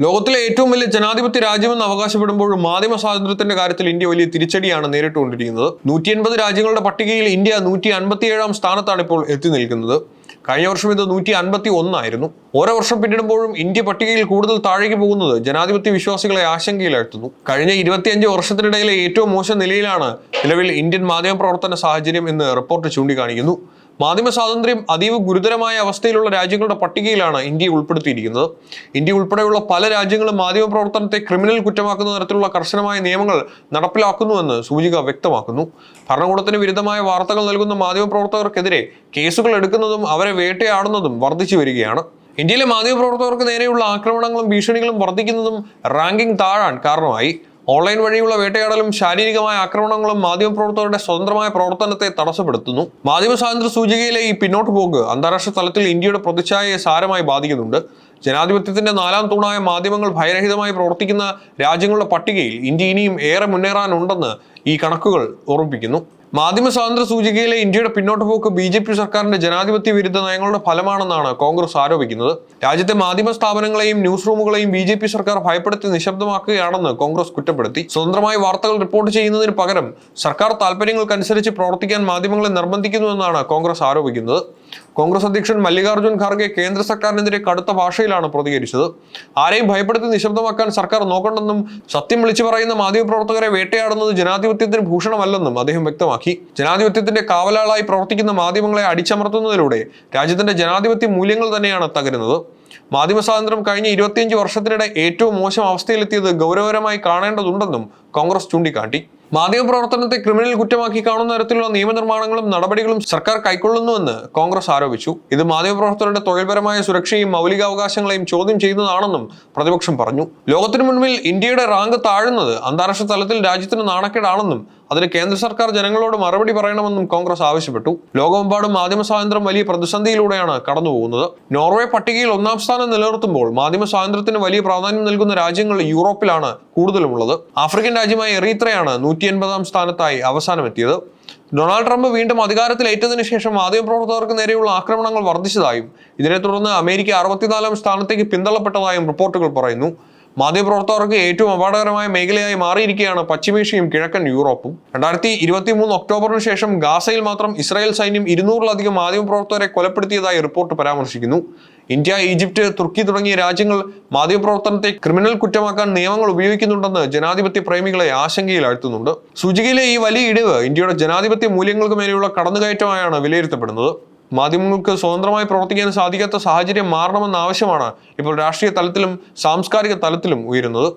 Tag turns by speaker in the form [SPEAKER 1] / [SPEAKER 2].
[SPEAKER 1] ലോകത്തിലെ ഏറ്റവും വലിയ ജനാധിപത്യ രാജ്യമെന്ന് അവകാശപ്പെടുമ്പോഴും മാധ്യമ സ്വാതന്ത്ര്യത്തിന്റെ കാര്യത്തിൽ ഇന്ത്യ വലിയ തിരിച്ചടിയാണ് നേരിട്ടുകൊണ്ടിരിക്കുന്നത്. 180 രാജ്യങ്ങളുടെ പട്ടികയിൽ ഇന്ത്യ 157 സ്ഥാനത്താണ് ഇപ്പോൾ എത്തി നിൽക്കുന്നത്. കഴിഞ്ഞ വർഷം ഇത് 151 ആയിരുന്നു. ഓരോ വർഷം പിന്നിടുമ്പോഴും ഇന്ത്യ പട്ടികയിൽ കൂടുതൽ താഴേക്ക് പോകുന്നത് ജനാധിപത്യ വിശ്വാസികളെ ആശങ്കയിലാഴ്ത്തുന്നു. കഴിഞ്ഞ 25 വർഷത്തിനിടയിലെ ഏറ്റവും മോശം നിലയിലാണ് നിലവിൽ ഇന്ത്യൻ മാധ്യമ പ്രവർത്തന സാഹചര്യം എന്ന് റിപ്പോർട്ട് ചൂണ്ടിക്കാണിക്കുന്നു. മാധ്യമ സ്വാതന്ത്ര്യം അതീവ ഗുരുതരമായ അവസ്ഥയിലുള്ള രാജ്യങ്ങളുടെ പട്ടികയിലാണ് ഇന്ത്യ ഉൾപ്പെടുത്തിയിരിക്കുന്നത്. ഇന്ത്യ ഉൾപ്പെടെയുള്ള പല രാജ്യങ്ങളും മാധ്യമ പ്രവർത്തനത്തെ ക്രിമിനൽ കുറ്റമാക്കുന്ന തരത്തിലുള്ള കർശനമായ നിയമങ്ങൾ നടപ്പിലാക്കുന്നുവെന്ന് സൂചിക വ്യക്തമാക്കുന്നു. ഭരണകൂടത്തിന് വിരുദ്ധമായ വാർത്തകൾ നൽകുന്ന മാധ്യമ പ്രവർത്തകർക്കെതിരെ കേസുകൾ എടുക്കുന്നതും അവരെ വേട്ടയാടുന്നതും വർദ്ധിച്ചു വരികയാണ്. ഇന്ത്യയിലെ മാധ്യമ പ്രവർത്തകർക്ക് നേരെയുള്ള ആക്രമണങ്ങളും ഭീഷണികളും വർദ്ധിക്കുന്നതും റാങ്കിംഗ് താഴാൻ കാരണമായി. ഓൺലൈൻ വഴിയുള്ള വേട്ടയാടലും ശാരീരികമായ ആക്രമണങ്ങളും മാധ്യമപ്രവർത്തകരുടെ സ്വതന്ത്രമായ പ്രവർത്തനത്തെ തടസ്സപ്പെടുത്തുന്നു. മാധ്യമ സ്വാതന്ത്ര്യ സൂചികയിലെ ഈ പിന്നോട്ട് പോക്ക് അന്താരാഷ്ട്ര തലത്തിൽ ഇന്ത്യയുടെ പ്രതിച്ഛായയെ സാരമായി ബാധിക്കുന്നുണ്ട്. ജനാധിപത്യത്തിന്റെ 4ാം തൂണായ മാധ്യമങ്ങൾ ഭയരഹിതമായി പ്രവർത്തിക്കുന്ന രാജ്യങ്ങളുടെ പട്ടികയിൽ ഇന്ത്യ ഇനിയും ഏറെ മുന്നേറാനുണ്ടെന്ന് ഈ കണക്കുകൾ ഓർമ്മിപ്പിക്കുന്നു. മാധ്യമ സ്വാതന്ത്ര്യ സൂചികയിലെ ഇന്ത്യയുടെ പിന്നോട്ട് പോക്ക് BJP സർക്കാരിന്റെ ജനാധിപത്യ വിരുദ്ധ നയങ്ങളുടെ ഫലമാണെന്നാണ് കോൺഗ്രസ് ആരോപിക്കുന്നത്. രാജ്യത്തെ മാധ്യമ സ്ഥാപനങ്ങളെയും ന്യൂസ് റൂമുകളെയും BJP സർക്കാർ ഭയപ്പെടുത്തി നിശബ്ദമാക്കുകയാണെന്ന് കോൺഗ്രസ് കുറ്റപ്പെടുത്തി. സ്വതന്ത്രമായി വാർത്തകൾ റിപ്പോർട്ട് ചെയ്യുന്നതിന് പകരം സർക്കാർ താൽപര്യങ്ങൾക്കനുസരിച്ച് പ്രവർത്തിക്കാൻ മാധ്യമങ്ങളെ നിർബന്ധിക്കുന്നുവെന്നാണ് കോൺഗ്രസ് ആരോപിക്കുന്നത്. കോൺഗ്രസ് അധ്യക്ഷൻ മല്ലികാർജ്ജുൻ ഖാർഗെ കേന്ദ്ര സർക്കാരിനെതിരെ കടുത്ത ഭാഷയിലാണ് പ്രതികരിച്ചത്. ആരെയും ഭയപ്പെടുത്തി നിശബ്ദമാക്കാൻ സർക്കാർ നോക്കണ്ടെന്നും സത്യം വിളിച്ചു പറയുന്ന മാധ്യമപ്രവർത്തകരെ വേട്ടയാടുന്നത് ജനാധിപത്യത്തിന് ഭൂഷണമല്ലെന്നും അദ്ദേഹം വ്യക്തമാക്കി. ജനാധിപത്യത്തിന്റെ കാവലാളായി പ്രവർത്തിക്കുന്ന മാധ്യമങ്ങളെ അടിച്ചമർത്തുന്നതിലൂടെ രാജ്യത്തിന്റെ ജനാധിപത്യ മൂല്യങ്ങൾ തന്നെയാണ് തകരുന്നത്. മാധ്യമ സ്വാതന്ത്ര്യം കഴിഞ്ഞ 25 വർഷത്തിനിടെ ഏറ്റവും മോശം അവസ്ഥയിലെത്തിയത് ഗൗരവകരമായി കാണേണ്ടതുണ്ടെന്നും കോൺഗ്രസ് ചൂണ്ടിക്കാട്ടി. മാധ്യമപ്രവർത്തനത്തെ ക്രിമിനൽ കുറ്റമാക്കി കാണുന്ന തരത്തിലുള്ള നിയമനിർമ്മാണങ്ങളും നടപടികളും സർക്കാർ കൈക്കൊള്ളുന്നുവെന്ന് കോൺഗ്രസ് ആരോപിച്ചു. ഇത് മാധ്യമപ്രവർത്തകരുടെ തൊഴിൽപരമായ സുരക്ഷയും മൗലികാവകാശങ്ങളെയും ചോദ്യം ചെയ്യുന്നതാണെന്നും പ്രതിപക്ഷം പറഞ്ഞു. ലോകത്തിനു മുൻപിൽ ഇന്ത്യയുടെ റാങ്ക് താഴുന്നത് അന്താരാഷ്ട്ര തലത്തിൽ രാജ്യത്തിന് നാണക്കേടാണെന്നും അതിന് കേന്ദ്ര സർക്കാർ ജനങ്ങളോട് മറുപടി പറയണമെന്നും കോൺഗ്രസ് ആവശ്യപ്പെട്ടു. ലോകമെമ്പാടും മാധ്യമ സ്വാതന്ത്ര്യം വലിയ പ്രതിസന്ധിയിലൂടെയാണ് കടന്നുപോകുന്നത്. നോർവേ പട്ടികയിൽ 1ാം സ്ഥാനം നിലനിർത്തുമ്പോൾ മാധ്യമ സ്വാതന്ത്ര്യത്തിന് വലിയ പ്രാധാന്യം നൽകുന്ന രാജ്യങ്ങൾ യൂറോപ്പിലാണ് കൂടുതലുമുള്ളത്. ആഫ്രിക്കൻ രാജ്യമായ എറിത്രയാണ് 180ാം സ്ഥാനത്തായി അവസാനമെത്തിയത്. ഡൊണാൾഡ് ട്രംപ് വീണ്ടും അധികാരത്തിലേറ്റതിനു ശേഷം മാധ്യമപ്രവർത്തകർക്ക് നേരെയുള്ള ആക്രമണങ്ങൾ വർദ്ധിച്ചതായും ഇതിനെ തുടർന്ന് അമേരിക്ക 64ാം സ്ഥാനത്തേക്ക് പിന്തള്ളപ്പെട്ടതായും റിപ്പോർട്ടുകൾ പറയുന്നു. മാധ്യമപ്രവർത്തകർക്ക് ഏറ്റവും അപകടകരമായ മേഖലയായി മാറിയിരിക്കുകയാണ് പശ്ചിമേഷ്യയും കിഴക്കൻ യൂറോപ്പും. 2023 ഒക്ടോബറിന് ശേഷം ഗാസയിൽ മാത്രം ഇസ്രായേൽ സൈന്യം 200-ലധികം മാധ്യമപ്രവർത്തകരെ കൊലപ്പെടുത്തിയതായി റിപ്പോർട്ട് പരാമർശിക്കുന്നു. ഇന്ത്യ, ഈജിപ്ത്, തുർക്കി തുടങ്ങിയ രാജ്യങ്ങൾ മാധ്യമപ്രവർത്തനത്തെ ക്രിമിനൽ കുറ്റമാക്കാൻ നിയമങ്ങൾ ഉപയോഗിക്കുന്നുണ്ടെന്ന് ജനാധിപത്യ പ്രേമികളെ ആശങ്കയിലാഴ്ത്തുന്നുണ്ട്. സൂചികയിലെ ഈ വലിയ ഇടിവ് ഇന്ത്യയുടെ ജനാധിപത്യ മൂല്യങ്ങൾക്ക് മേലെയുള്ള കടന്നുകയറ്റമായാണ് വിലയിരുത്തപ്പെടുന്നത്. മാധ്യമങ്ങൾക്ക് സ്വതന്ത്രമായി പ്രവർത്തിക്കാൻ സാധിക്കാത്ത സാഹചര്യം മാറണമെന്ന ആവശ്യമാണ് ഇപ്പോൾ രാഷ്ട്രീയ തലത്തിലും സാംസ്കാരിക തലത്തിലും ഉയരുന്നത്.